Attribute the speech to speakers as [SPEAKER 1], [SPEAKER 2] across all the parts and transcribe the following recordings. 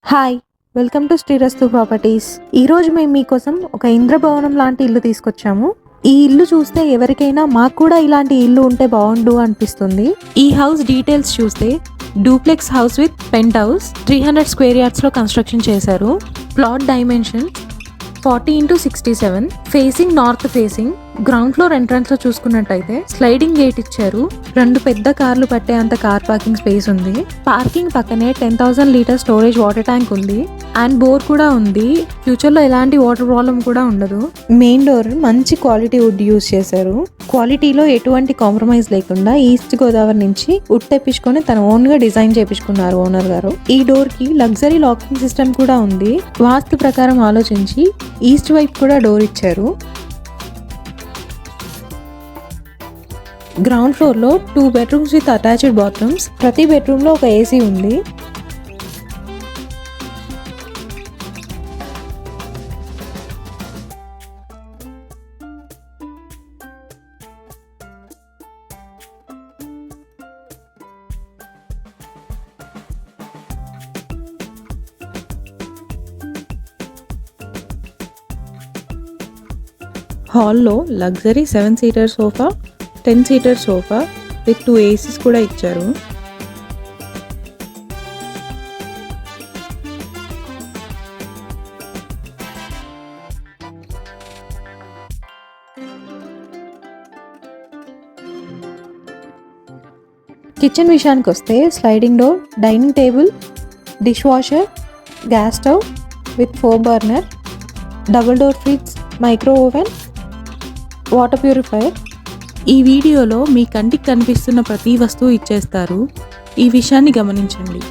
[SPEAKER 1] Hi, welcome to Srirastu properties. ఈరోజు మేము మీకోసం ఒక ఇంద్రభవనం లాంటి ఇల్లు తీసుకొచ్చాము. ఈ ఇల్లు చూస్తే ఎవరికైనా మాకు కూడా ఇలాంటి ఇల్లు ఉంటే బాగుండు అనిపిస్తుంది. ఈ హౌస్ డీటెయిల్స్ చూస్తే duplex house with penthouse 300 square yards లో కన్స్ట్రక్షన్ చేశారు. Plot dimension 40x67, facing north facing. Ground floor entrance లో చూసుకున్నట్టయితే స్లైడింగ్ గేట్ ఇచ్చారు. 2 పెద్ద కార్లు పట్టే అంత కార్ పార్కింగ్ స్పేస్ ఉంది. పార్కింగ్ పక్కనే 10,000 లీటర్ స్టోరేజ్ వాటర్ ట్యాంక్ ఉంది అండ్ బోర్ కూడా ఉంది. ఫ్యూచర్ లో ఎలాంటి వాటర్ ప్రాబ్లం కూడా ఉండదు. మెయిన్ డోర్ మంచి క్వాలిటీ వుడ్ యూస్ చేశారు. క్వాలిటీలో ఎటువంటి కాంప్రమైజ్ లేకుండా ఈస్ట్ గోదావరి నుంచి వుడ్ తెప్పించుకొని తన ఓన్ గా డిజైన్ చేపించుకున్నారు ఓనర్ గారు. ఈ డోర్ కి లగ్జరీ లాకింగ్ సిస్టమ్ కూడా ఉంది. వాస్తు ప్రకారం ఆలోచించి ఈస్ట్ వైపు కూడా డోర్ ఇచ్చారు. గ్రౌండ్ ఫ్లోర్ లో 2 బెడ్రూమ్స్ విత్ అటాచ్డ్ బాత్రూమ్స్. ప్రతి బెడ్రూమ్ లో ఒక ఏసీ ఉంది. హాల్లో luxury 7 seater sofa, 10 seater sofa with 2 ACs కూడా ఇచ్చారు. కిచెన్ విషయానికి వస్తే sliding door, dining table, dish washer, gas stove with 4 burner, double door fridge, micro oven, water purifier. ఈ వీడియోలో మీ కంటికి కనిపిస్తున్న ప్రతి వస్తువు ఇచ్చేస్తారు. ఈ విషయాన్ని గమనించండి.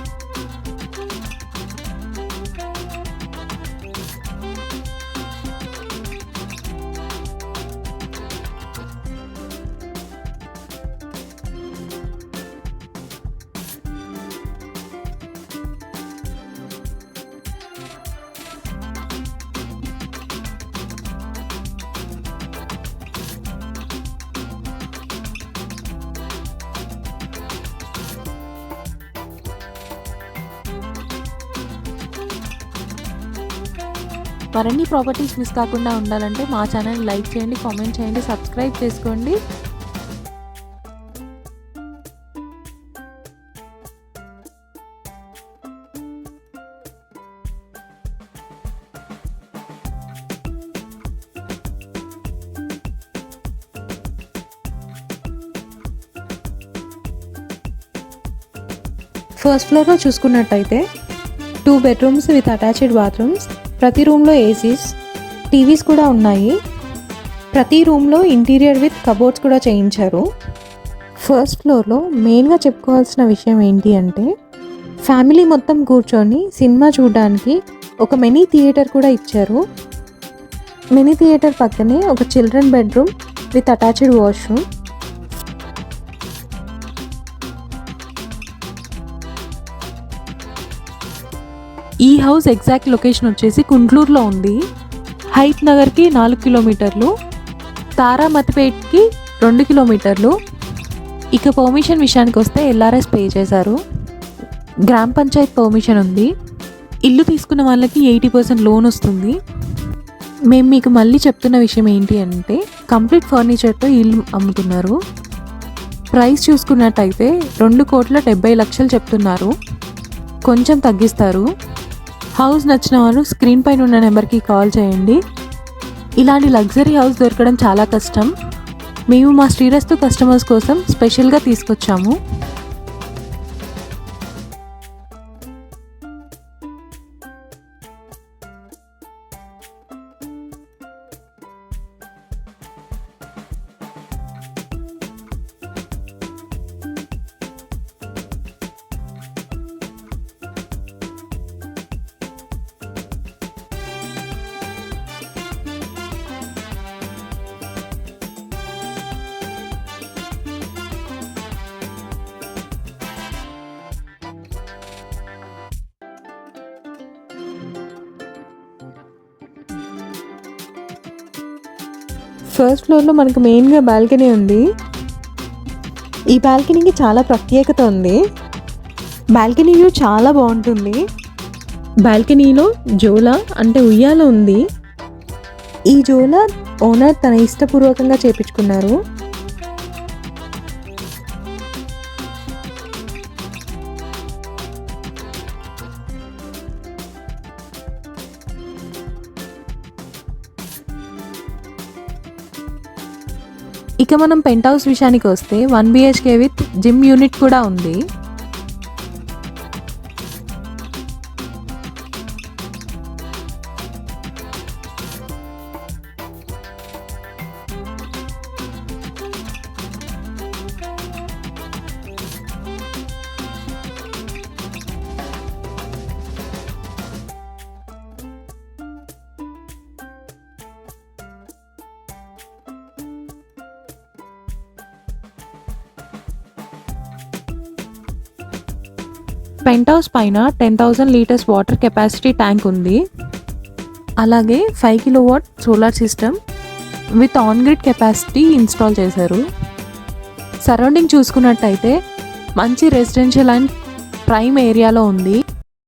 [SPEAKER 1] మరిన్ని ప్రాపర్టీస్ మిస్ కాకుండా ఉండాలంటే మా ఛానల్ లైక్ చేయండి, కామెంట్ చేయండి, సబ్స్క్రైబ్ చేసుకోండి. ఫస్ట్ ఫ్లోర్లో చూసుకున్నట్టయితే 2 బెడ్రూమ్స్ విత్ అటాచ్డ్ బాత్రూమ్స్. ప్రతి రూమ్లో ఏసీస్, టీవీస్ కూడా ఉన్నాయి. ప్రతి రూమ్లో ఇంటీరియర్ విత్ కబోర్డ్స్ కూడా చేయించారు. ఫస్ట్ ఫ్లోర్లో మెయిన్గా చెప్పుకోవాల్సిన విషయం ఏంటి అంటే ఫ్యామిలీ మొత్తం కూర్చొని సినిమా చూడడానికి ఒక మినీ థియేటర్ కూడా ఇచ్చారు. మినీ థియేటర్ పక్కనే ఒక children bedroom with attached washroom. ఈ హౌస్ ఎగ్జాక్ట్ లొకేషన్ వచ్చేసి కుంట్లూరులో ఉంది. హైత్ నగర్కి 4 కిలోమీటర్లు, తారామతిపేట్కి 2 కిలోమీటర్లు. ఇక పర్మిషన్ విషయానికి వస్తే ఎల్ఆర్ఎస్ పే చేశారు. గ్రామ పంచాయత్ పర్మిషన్ ఉంది. ఇల్లు తీసుకున్న వాళ్ళకి 80% లోన్ వస్తుంది. మేము మీకు మళ్ళీ చెప్తున్న విషయం ఏంటి అంటే కంప్లీట్ ఫర్నిచర్తో ఇల్లు అమ్ముతున్నారు. ప్రైస్ చూసుకున్నట్టయితే 2,70,00,000 చెప్తున్నారు. కొంచెం తగ్గిస్తారు. హౌస్ నచ్చిన వాళ్ళు స్క్రీన్ పైన ఉన్న నెంబర్కి కాల్ చేయండి. ఇలాంటి లగ్జరీ హౌస్ దొరకడం చాలా కష్టం. మేము మా శ్రీరస్తు కస్టమర్స్ కోసం స్పెషల్గా తీసుకొచ్చాము. ఫస్ట్ ఫ్లోర్లో మనకు మెయిన్గా బాల్కనీ ఉంది. ఈ బాల్కనీకి చాలా ప్రత్యేకత ఉంది. బాల్కనీ వ్యూ చాలా బాగుంటుంది. బాల్కనీలో జోలా అంటే ఉయ్యాల ఉంది. ఈ జోలా ఓనర్ తన ఇష్టపూర్వకంగా చేపించుకున్నారు. ఇక మనం పెంట్ హౌస్ విషయానికి వస్తే 1 BHK విత్ జిమ్ యూనిట్ కూడా ఉంది. పెంట్ హౌస్ పైన 10,000 లీటర్స్ వాటర్ కెపాసిటీ ట్యాంక్ ఉంది. అలాగే 5 KW solar system with on grid capacity install చేశారు. సరౌండింగ్ చూసుకున్నట్టయితే మంచి రెసిడెన్షియల్ అండ్ ప్రైమ్ ఏరియాలో ఉంది.